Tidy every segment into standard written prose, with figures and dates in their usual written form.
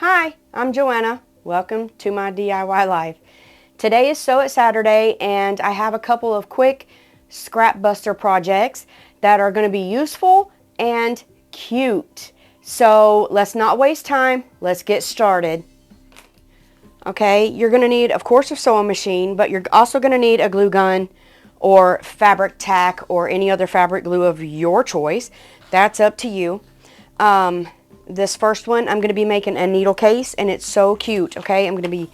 Hi, I'm Joanna. Welcome to my DIY life. Today is Sew It Saturday and I have a couple of quick scrap buster projects that are going to be useful and cute. So let's not waste time. Let's get started. Okay, you're going to need, of course, a sewing machine, but you're also going to need a glue gun or fabric tack or any other fabric glue of your choice. That's up to you. This first one, I'm going to be making a needle case, and it's so cute, okay? I'm going to be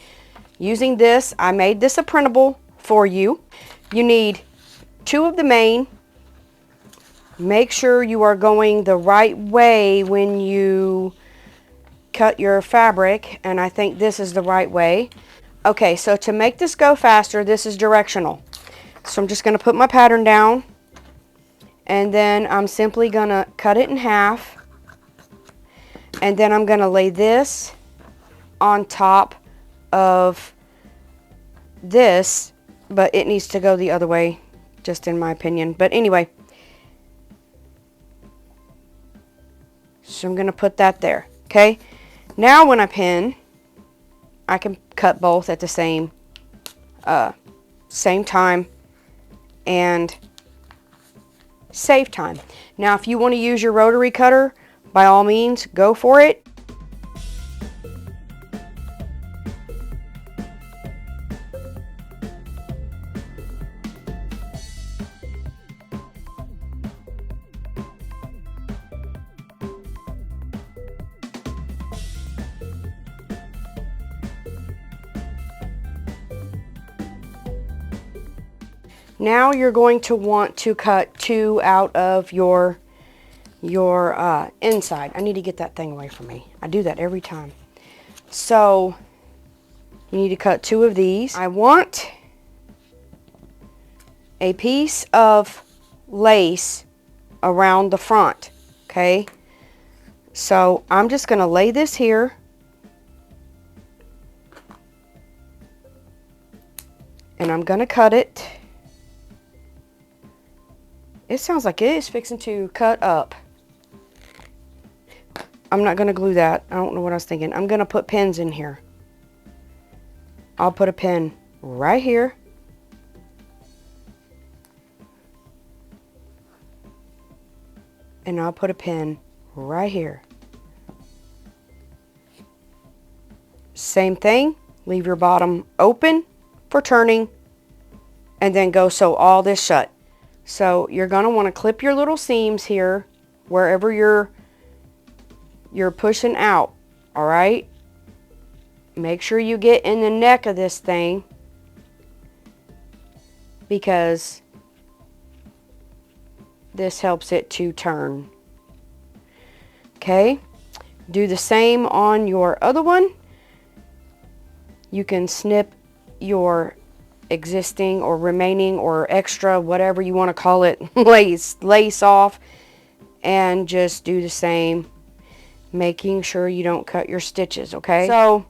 using this. I made this a printable for you. You need 2 of the main. Make sure you are going the right way when you cut your fabric, and I think this is the right way. Okay, so to make this go faster, this is directional. So I'm just going to put my pattern down, and then I'm simply going to cut it in half. And then I'm going to lay this on top of this, but it needs to go the other way, just in my opinion. But anyway, so I'm going to put that there, okay? Now when I pin, I can cut both at the same time and save time. Now if you want to use your rotary cutter, by all means, go for it. Now you're going to want to cut 2 out of your inside. I need to get that thing away from me. I do that every time. So you need to cut 2 of these. I want a piece of lace around the front, okay? So I'm just going to lay this here. And I'm going to cut it. It sounds like it is fixing to cut up. I'm not going to glue that. I don't know what I was thinking. I'm going to put pins in here. I'll put a pin right here. And I'll put a pin right here. Same thing. Leave your bottom open for turning. And then go sew all this shut. So you're going to want to clip your little seams here wherever you're pushing out, all right? Make sure you get in the neck of this thing because this helps it to turn. Okay? Do the same on your other one. You can snip your existing or remaining or extra, whatever you want to call it, lace off, and just do the same, making sure you don't cut your stitches, okay? So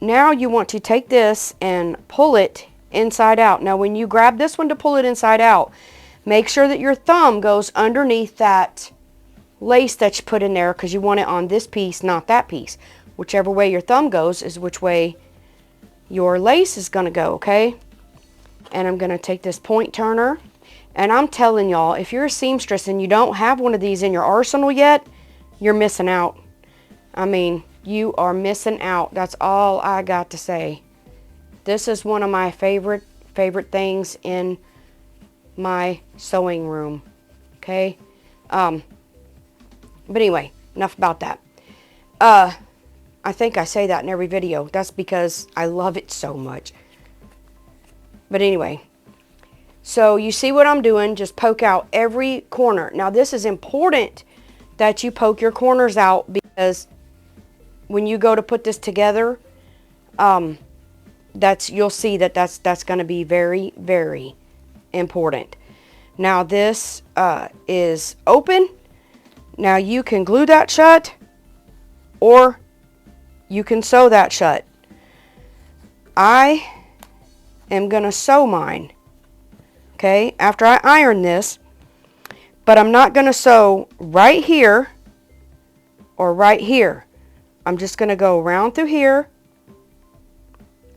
now you want to take this and pull it inside out. Now when you grab this one to pull it inside out, make sure that your thumb goes underneath that lace that you put in there, because you want it on this piece, not that piece. Whichever way your thumb goes is which way your lace is going to go, okay? And I'm going to take this point turner, and I'm telling y'all, if you're a seamstress and you don't have one of these in your arsenal yet, you're missing out. I mean, you are missing out. That's all I got to say. This is one of my favorite things in my sewing room, okay? But anyway, enough about that. I think I say that in every video. That's because I love it so much. But anyway, so you see what I'm doing, just poke out every corner. Now this is important that you poke your corners out, because when you go to put this together, you'll see that's going to be very, very important. Now this is open. Now you can glue that shut, or you can sew that shut. I am going to sew mine, okay, after I iron this, but I'm not going to sew right here or right here. I'm just going to go around through here,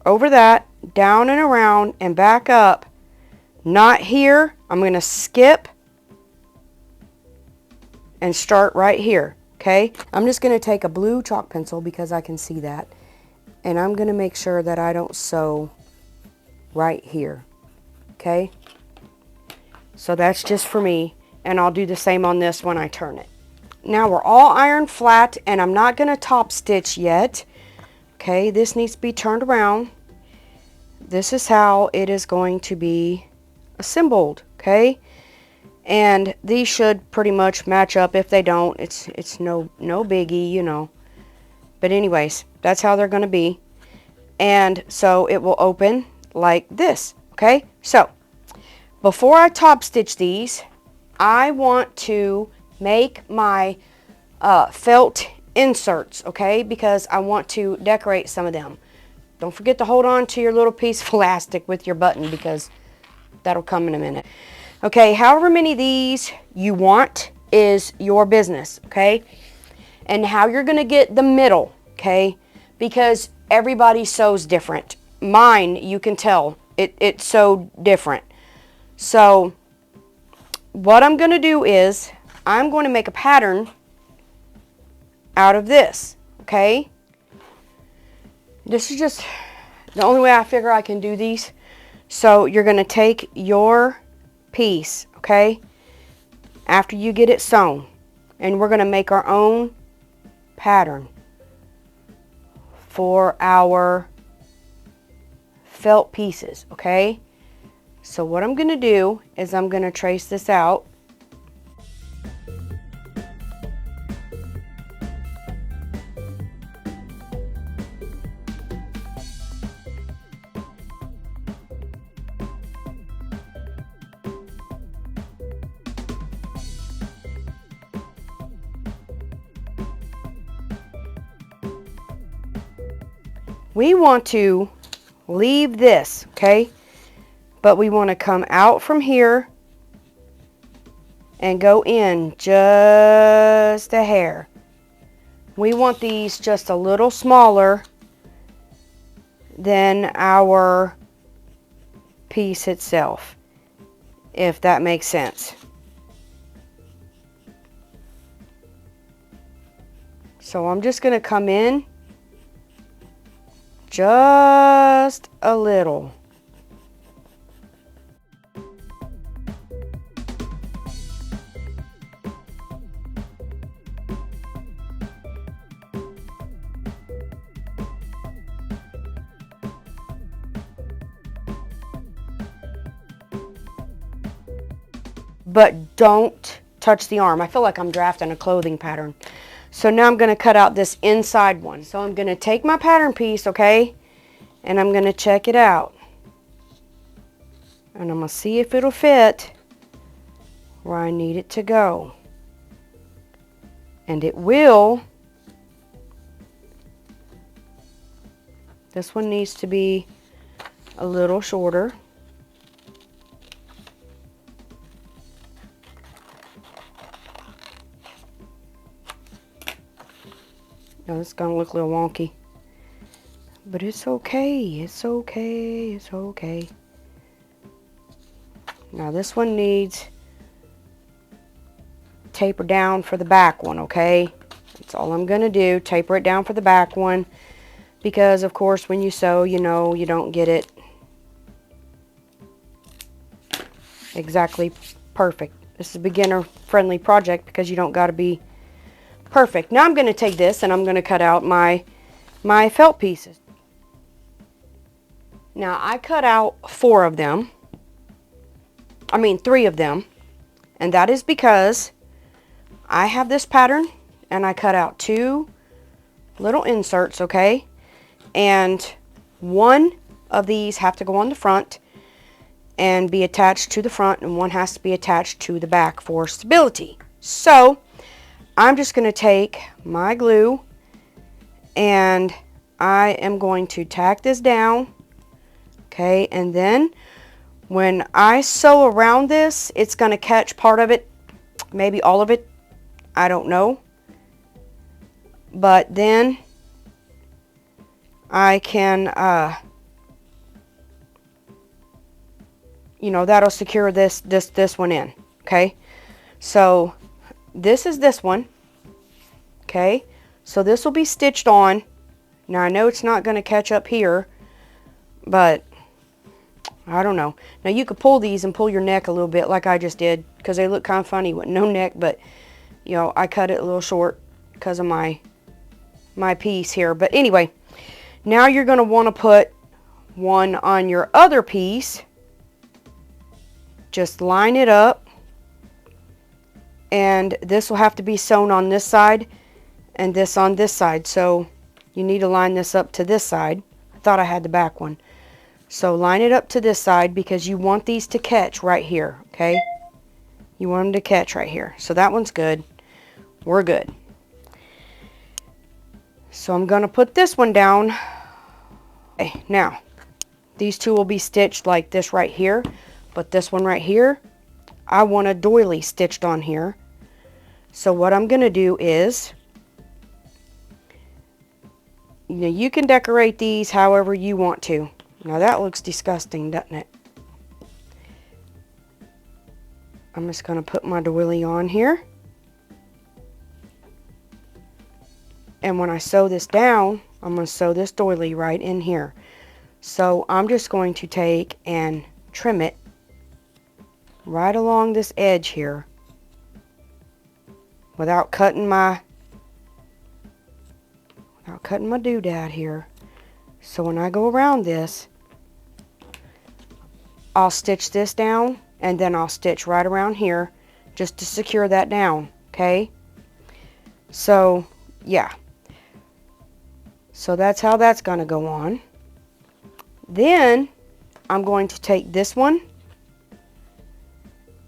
over that, down and around, and back up. Not here. I'm going to skip and start right here. Okay? I'm just going to take a blue chalk pencil because I can see that. And I'm going to make sure that I don't sew right here. Okay? So that's just for me. And I'll do the same on this when I turn it. Now we're all ironed flat, and I'm not going to top stitch yet. Okay? This needs to be turned around. This is how it is going to be assembled. Okay? And these should pretty much match up. If they don't, it's no biggie, you know. But anyways, that's how they're going to be. And so it will open like this. Okay? So, before I top stitch these, I want to make my felt inserts, okay? Because I want to decorate some of them. Don't forget to hold on to your little piece of elastic with your button because that'll come in a minute. Okay, however many of these you want is your business, okay? And how you're going to get the middle, okay? Because everybody sews different. Mine, you can tell, it's so different. So, what I'm going to do is, I'm going to make a pattern out of this, okay? This is just the only way I figure I can do these. So, you're going to take your piece, okay, after you get it sewn, and we're going to make our own pattern for our felt pieces, okay? So what I'm going to do is I'm going to trace this out. We want to leave this, okay? But we want to come out from here and go in just a hair. We want these just a little smaller than our piece itself, if that makes sense. So I'm just going to come in just a little. But don't touch the arm. I feel like I'm drafting a clothing pattern. So now I'm going to cut out this inside one. So I'm going to take my pattern piece, okay, and I'm going to check it out. And I'm going to see if it'll fit where I need it to go. And it will. This one needs to be a little shorter. Now it's going to look a little wonky. But it's okay. It's okay. It's okay. Now this one needs taper down for the back one, okay? That's all I'm going to do. Taper it down for the back one. Because, of course, when you sew, you know, you don't get it exactly perfect. This is a beginner-friendly project because you don't got to be perfect. Now I'm going to take this and I'm going to cut out my felt pieces. Now I cut out 3 of them. And that is because I have this pattern and I cut out 2 little inserts, okay? And one of these have to go on the front and be attached to the front, and one has to be attached to the back for stability. So I'm just going to take my glue and I am going to tack this down, okay, and then when I sew around this, it's going to catch part of it, maybe all of it, I don't know, but then I can, you know, that'll secure this one in, okay? So this is this one, okay? So this will be stitched on. Now I know it's not going to catch up here, but I don't know. Now you could pull these and pull your neck a little bit like I just did, because they look kind of funny with no neck, but you know, I cut it a little short because of my piece here. But anyway, now you're going to want to put one on your other piece. Just line it up, and this will have to be sewn on this side and this on this side, so you need to line this up to this side. I thought I had the back one. So line it up to this side because you want these to catch right here, okay? You want them to catch right here. So that one's good. We're good. So I'm going to put this one down. Okay, now, these two will be stitched like this right here, but this one right here, I want a doily stitched on here. So what I'm going to do is, you know, you can decorate these however you want to. Now that looks disgusting, doesn't it? I'm just going to put my doily on here. And when I sew this down, I'm going to sew this doily right in here. So I'm just going to take and trim it right along this edge here without cutting my doodad here. So when I go around this, I'll stitch this down, and then I'll stitch right around here just to secure that down, okay? So, yeah. So that's how that's going to go on. Then, I'm going to take this one,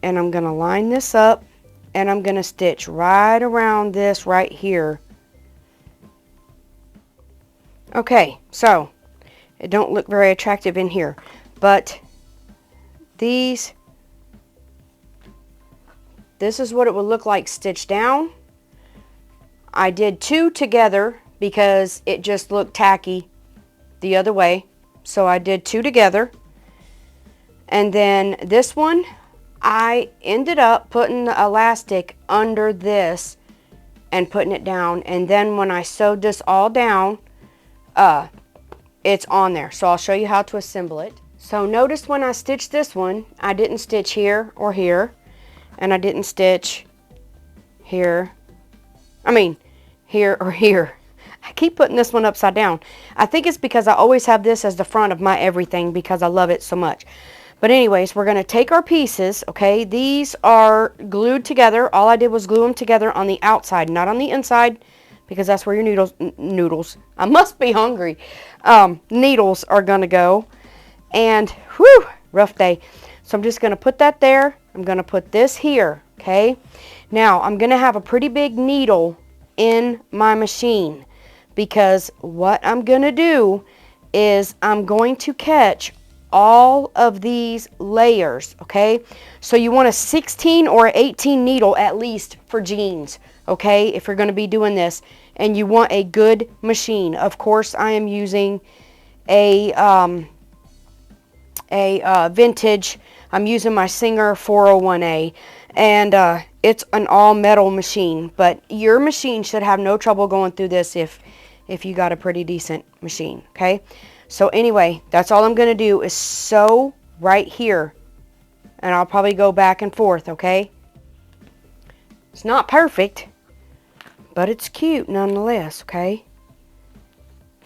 and I'm going to line this up, and I'm going to stitch right around this right here. Okay, so, it don't look very attractive in here, but this is what it would look like stitched down. I did two together because it just looked tacky the other way. So I did two together. And then this one, I ended up putting the elastic under this and putting it down. And then when I sewed this all down, it's on there. So I'll show you how to assemble it. So notice when I stitched this one, I didn't stitch here or here, and I didn't stitch here. I mean, here or here. I keep putting this one upside down. I think it's because I always have this as the front of my everything because I love it so much. But anyways, we're going to take our pieces, okay? These are glued together. All I did was glue them together on the outside, not on the inside, because that's where your noodles, I must be hungry, needles are going to go. And, whew, rough day. So I'm just going to put that there. I'm going to put this here, okay? Now, I'm going to have a pretty big needle in my machine because what I'm going to do is I'm going to catch all of these layers, okay? So you want a 16 or 18 needle at least for jeans, okay, if you're going to be doing this. And you want a good machine. Of course, I am using a vintage. I'm using my Singer 401A, and it's an all metal machine, but your machine should have no trouble going through this if you got a pretty decent machine, okay? So anyway, that's all I'm going to do is sew right here, and I'll probably go back and forth, okay? It's not perfect, but it's cute nonetheless, okay?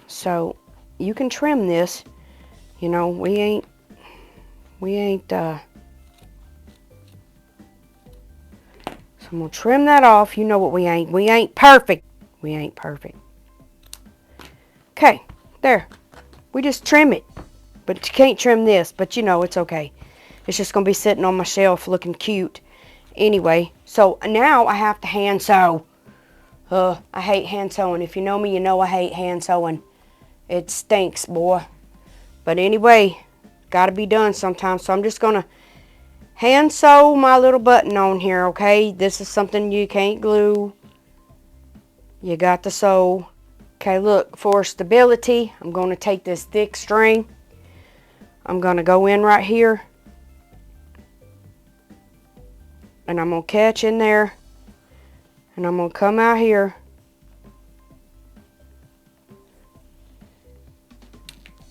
So you can trim this. You know, we ain't so I'm gonna trim that off. You know what we ain't perfect. We ain't perfect. Okay, there. We just trim it. But you can't trim this, but you know it's okay. It's just gonna be sitting on my shelf looking cute. Anyway, so now I have to hand sew. I hate hand sewing. If you know me, you know I hate hand sewing. It stinks, boy. But anyway, gotta be done sometimes. So I'm just gonna hand sew my little button on here, okay? This is something you can't glue. You got to sew Okay, look, for stability, I'm going to take this thick string. I'm going to go in right here. And I'm going to catch in there. And I'm going to come out here.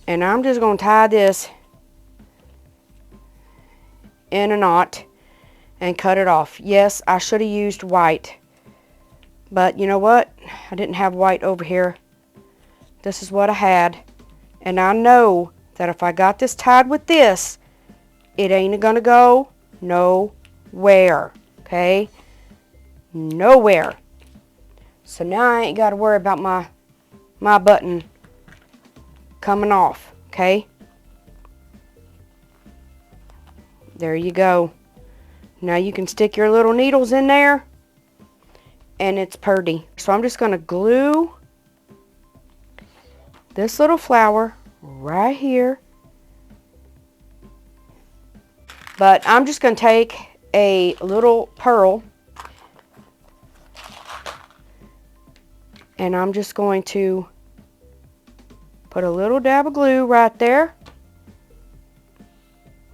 And I'm just going to tie this in a knot and cut it off. Yes, I should have used white. But you know what? I didn't have white over here. This is what I had. And I know that if I got this tied with this, it ain't gonna go nowhere. Okay? Nowhere. So now I ain't got to worry about my button coming off. Okay? There you go. Now you can stick your little needles in there. And it's purty. So I'm just going to glue this little flower right here. But I'm just going to take a little pearl. And I'm just going to put a little dab of glue right there.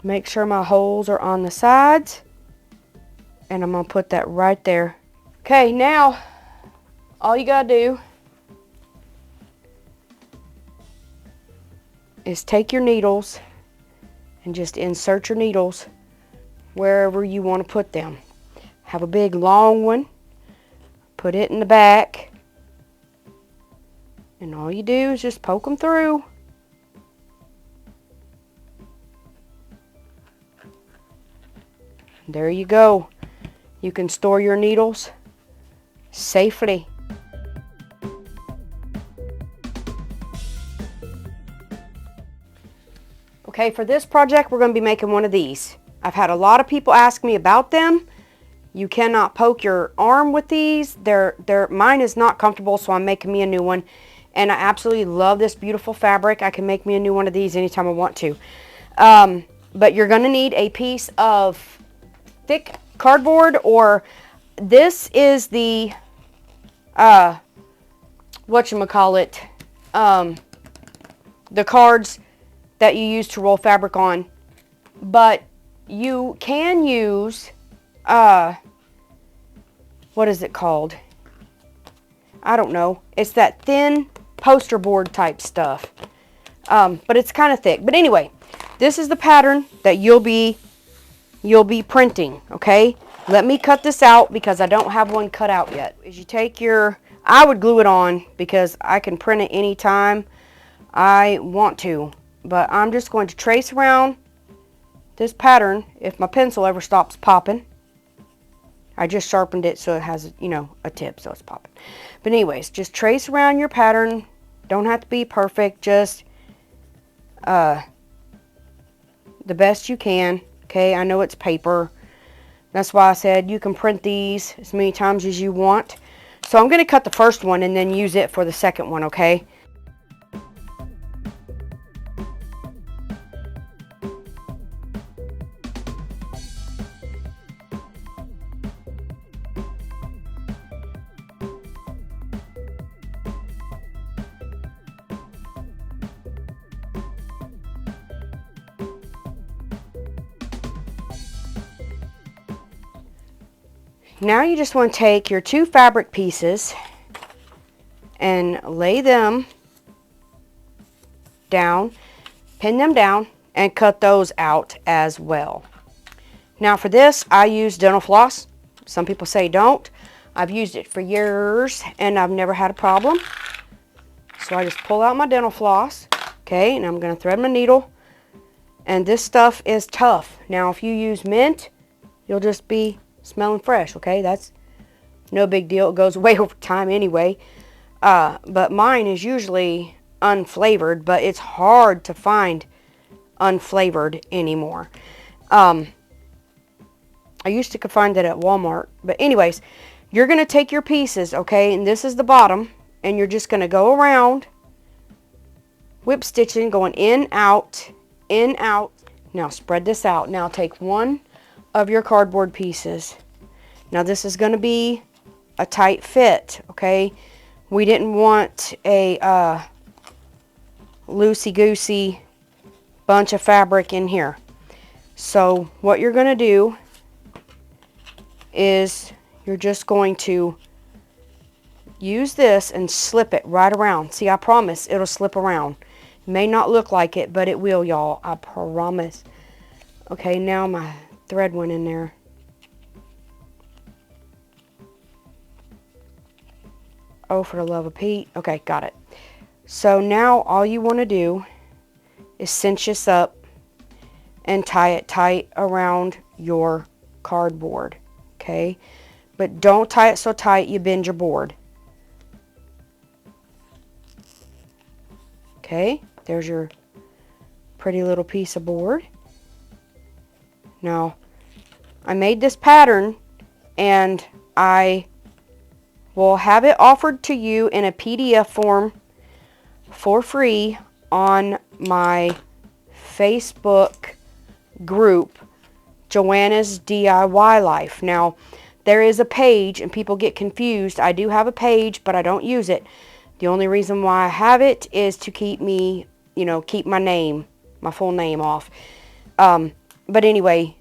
Make sure my holes are on the sides. And I'm going to put that right there. Okay, now all you gotta do is take your needles and just insert your needles wherever you want to put them. Have a big long one, put it in the back, and all you do is just poke them through. There you go. You can store your needles safely. Okay, for this project we're going to be making one of these. I've had a lot of people ask me about them. You cannot poke your arm with these. Mine is not comfortable, so I'm making me a new one. And I absolutely love this beautiful fabric. I can make me a new one of these anytime I want to. But you're going to need a piece of thick cardboard, or this is the whatchamacallit, the cards that you use to roll fabric on. But you can use what is it called? I don't know. It's that thin poster board type stuff. But it's kind of thick. But anyway, this is the pattern that you'll be printing, okay? Let me cut this out because I don't have one cut out yet. As you take your, I would glue it on because I can print it anytime I want to. But I'm just going to trace around this pattern if my pencil ever stops popping. I just sharpened it so it has, you know, a tip so it's popping. But anyways, just trace around your pattern. Don't have to be perfect, just the best you can. Okay, I know it's paper. That's why I said you can print these as many times as you want. So I'm going to cut the first one and then use it for the second one, okay? Now you just want to take your two fabric pieces and lay them down, pin them down, and cut those out as well. Now for this, I use dental floss. Some people say don't. I've used it for years and I've never had a problem. So I just pull out my dental floss, okay, and I'm going to thread my needle. And this stuff is tough. Now if you use mint, you'll just be smelling fresh, okay? That's no big deal. It goes away over time anyway. But mine is usually unflavored, but it's hard to find unflavored anymore. I used to find it at Walmart. But anyways, you're going to take your pieces, okay? And this is the bottom. And you're just going to go around whip stitching, going in, out, in, out. Now spread this out. Now take one of your cardboard pieces. Now this is going to be a tight fit, okay? We didn't want a loosey-goosey bunch of fabric in here. So what you're going to do is you're just going to use this and slip it right around. See, I promise it'll slip around. It may not look like it, but it will, y'all. I promise. Okay, now my thread went in there. Oh, for the love of Pete. Okay, got it. So now all you want to do is cinch this up and tie it tight around your cardboard. Okay? But don't tie it so tight you bend your board. Okay? There's your pretty little piece of board. Now, I made this pattern and I will have it offered to you in a PDF form for free on my Facebook group, Joanna's DIY Life. Now, there is a page, and people get confused. I do have a page, but I don't use it. The only reason why I have it is to keep me, keep my name, my full name off. But anyway,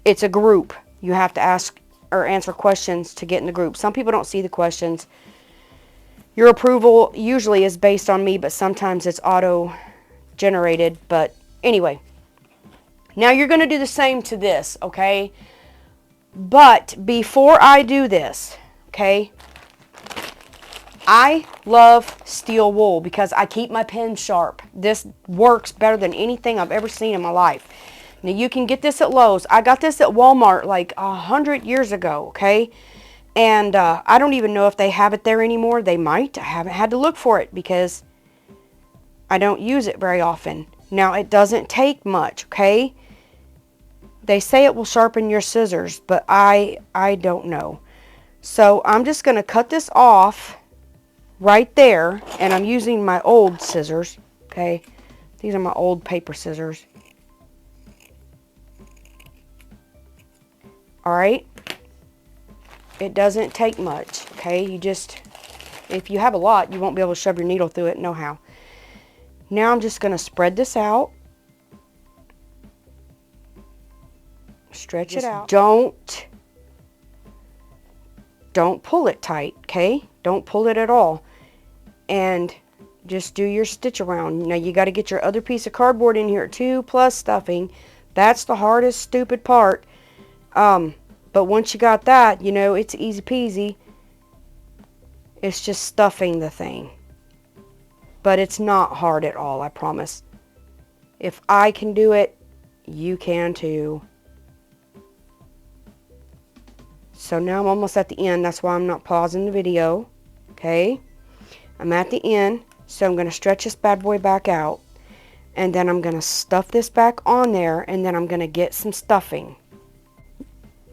it's a group. You have to ask or answer questions to get in the group. Some people don't see the questions. Your approval usually is based on me, but sometimes it's auto-generated. But anyway, now you're going to do the same to this, okay? But before I do this, okay, I love steel wool because I keep my pen sharp. This works better than anything I've ever seen in my life. Now, you can get this at Lowe's. I got this at Walmart like 100 years ago, okay? And I don't even know if they have it there anymore. They might. I haven't had to look for it because I don't use it very often. Now, it doesn't take much, okay? They say it will sharpen your scissors, but I don't know. So I'm just going to cut this off right there, and I'm using my old scissors, okay? These are my old paper scissors. Alright? It doesn't take much, okay? You just, if you have a lot, you won't be able to shove your needle through it, no how. Now I'm just going to spread this out. Stretch it out. Don't pull it tight, okay? Don't pull it at all. And just do your stitch around. Now you got to get your other piece of cardboard in here too, plus stuffing. That's the hardest, stupid part. But once you got that, it's easy peasy. It's just stuffing the thing. But it's not hard at all, I promise. If I can do it, you can too. So now I'm almost at the end. That's why I'm not pausing the video. Okay? I'm at the end. So I'm going to stretch this bad boy back out. And then I'm going to stuff this back on there. And then I'm going to get some stuffing.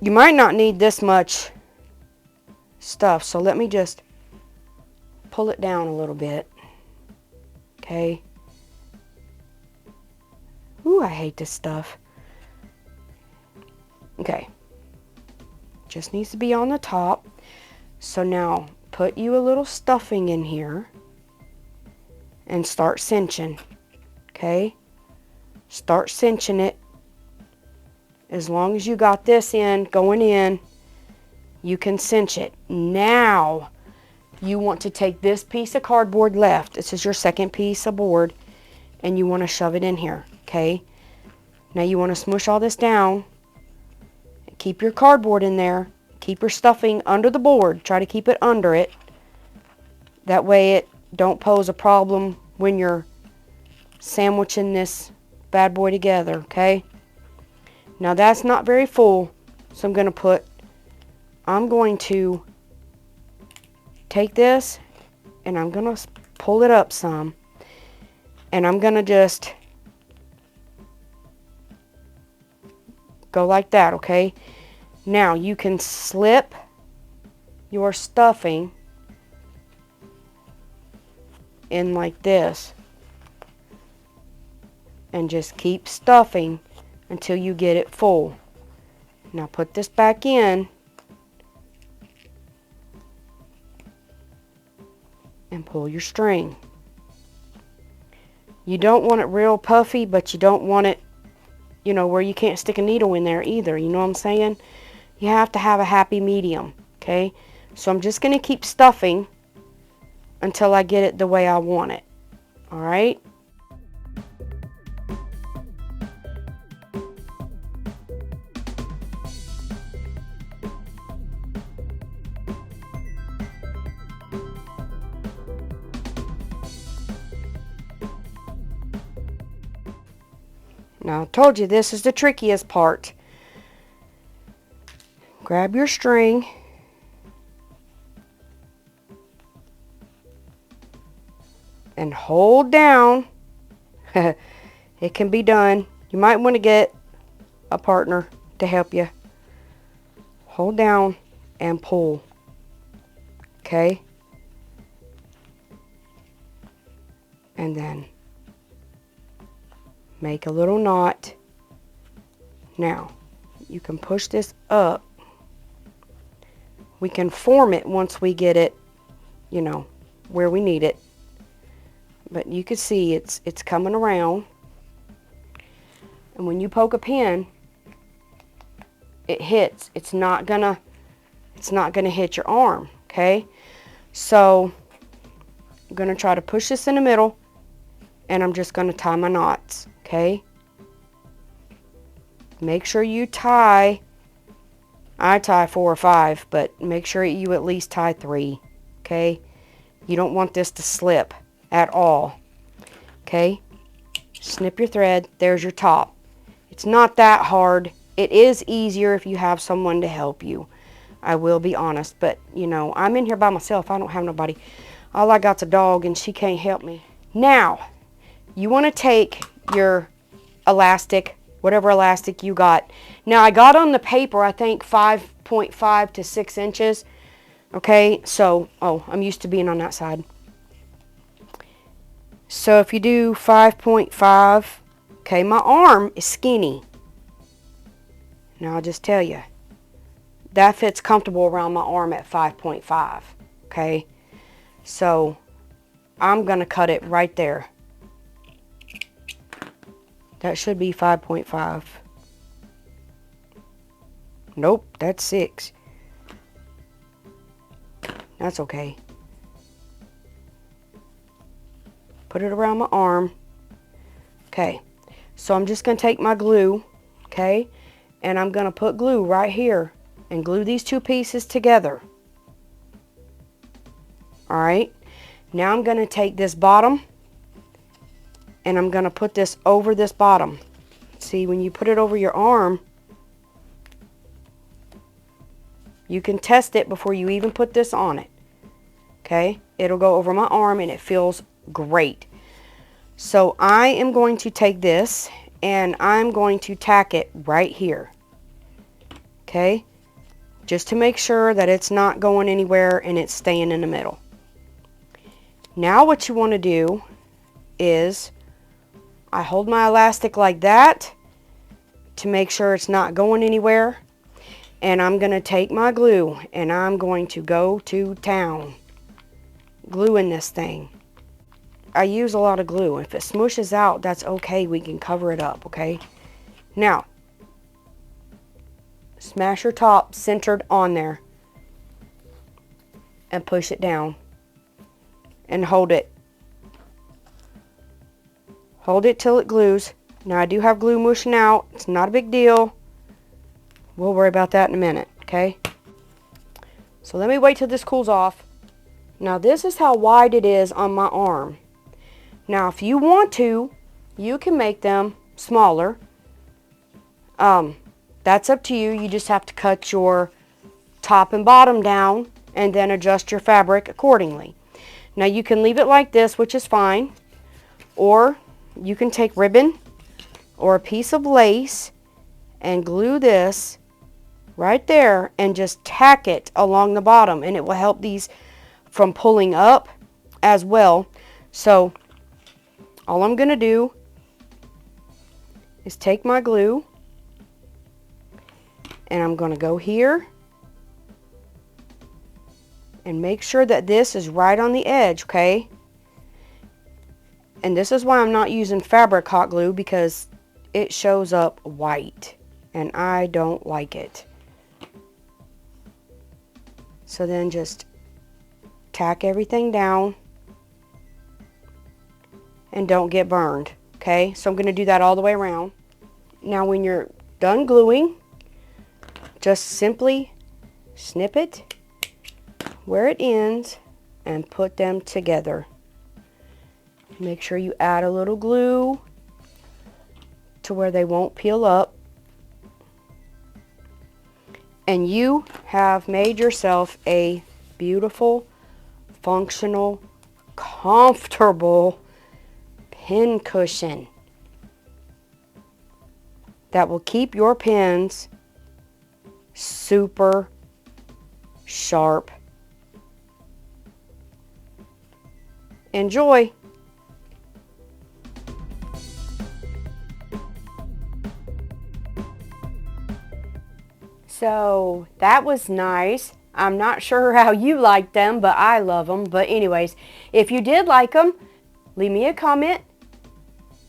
You might not need this much stuff. So let me just pull it down a little bit. Okay? Ooh, I hate this stuff. Okay. Just needs to be on the top. So now put you a little stuffing in here and start cinching. Okay? Start cinching it. As long as you got this going in, you can cinch it. Now you want to take this piece of cardboard left. This is your second piece of board, and you want to shove it in here. Okay? Now you want to smush all this down. Keep your cardboard in there. Keep your stuffing under the board. Try to keep it under it. That way it don't pose a problem when you're sandwiching this bad boy together, okay? Now that's not very full, so I'm going to take this and I'm going to pull it up some. And I'm going to just go like that, okay? Now you can slip your stuffing in like this and just keep stuffing until you get it full. Now put this back in and pull your string. You don't want it real puffy, but you don't want it, you know, where you can't stick a needle in there either. You know what I'm saying? You have to have a happy medium, okay? So I'm just going to keep stuffing until I get it the way I want it. All right? Now, I told you this is the trickiest part. Grab your string and hold down. It can be done. You might want to get a partner to help you. Hold down and pull. Okay? And then make a little knot. Now, you can push this up. We can form it once we get it, you know, where we need it. But you can see it's coming around. And when you poke a pin, it hits. It's not gonna hit your arm, okay? So I'm gonna try to push this in the middle, and I'm just gonna tie my knots, okay? Make sure you tie. I tie 4 or 5, but make sure you at least tie 3, okay? You don't want this to slip at all, okay? Snip your thread. There's your top. It's not that hard. It is easier if you have someone to help you. I will be honest, but you know, I'm in here by myself. I don't have nobody. All I got's a dog, and she can't help me. Now, you want to take your elastic, whatever elastic you got. Now, I got on the paper, I think 5.5 to 6 inches. Okay, so, oh, I'm used to being on that side. So if you do 5.5, okay, my arm is skinny. Now, I'll just tell you, that fits comfortable around my arm at 5.5, okay? So I'm going to cut it right there. That should be 5.5. Nope, that's 6. That's okay. Put it around my arm. Okay, so I'm just going to take my glue, okay, and I'm going to put glue right here and glue these 2 pieces together. Alright, now I'm going to take this bottom and I'm going to put this over this bottom. See, when you put it over your arm, you can test it before you even put this on it. Okay, it'll go over my arm and it feels great. So I am going to take this and I'm going to tack it right here. Okay, just to make sure that it's not going anywhere and it's staying in the middle. Now what you want to do is, I hold my elastic like that to make sure it's not going anywhere. And I'm going to take my glue and I'm going to go to town gluing this thing. I use a lot of glue. If it smooshes out, that's okay. We can cover it up, okay? Now, smash your top centered on there and push it down and hold it. Hold it till it glues. Now, I do have glue mushing out. It's not a big deal. We'll worry about that in a minute, okay? So let me wait till this cools off. Now, this is how wide it is on my arm. Now, if you want to, you can make them smaller. That's up to you. You just have to cut your top and bottom down and then adjust your fabric accordingly. Now, you can leave it like this, which is fine. Or you can take ribbon or a piece of lace and glue this right there and just tack it along the bottom, and it will help these from pulling up as well. So all I'm going to do is take my glue and I'm going to go here And make sure that this is right on the edge, okay? And this is why I'm not using fabric hot glue, because it shows up white and I don't like it. So then just tack everything down and don't get burned, okay? So I'm going to do that all the way around. Now when you're done gluing, just simply snip it where it ends and put them together. Make sure you add a little glue to where they won't peel up. And you have made yourself a beautiful, functional, comfortable pin cushion that will keep your pins super sharp. Enjoy! So that was nice. I'm not sure how you like them, but I love them. But anyways, if you did like them, leave me a comment,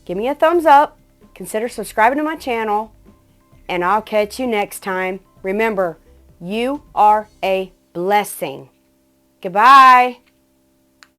give me a thumbs up, consider subscribing to my channel, and I'll catch you next time. Remember, you are a blessing. Goodbye.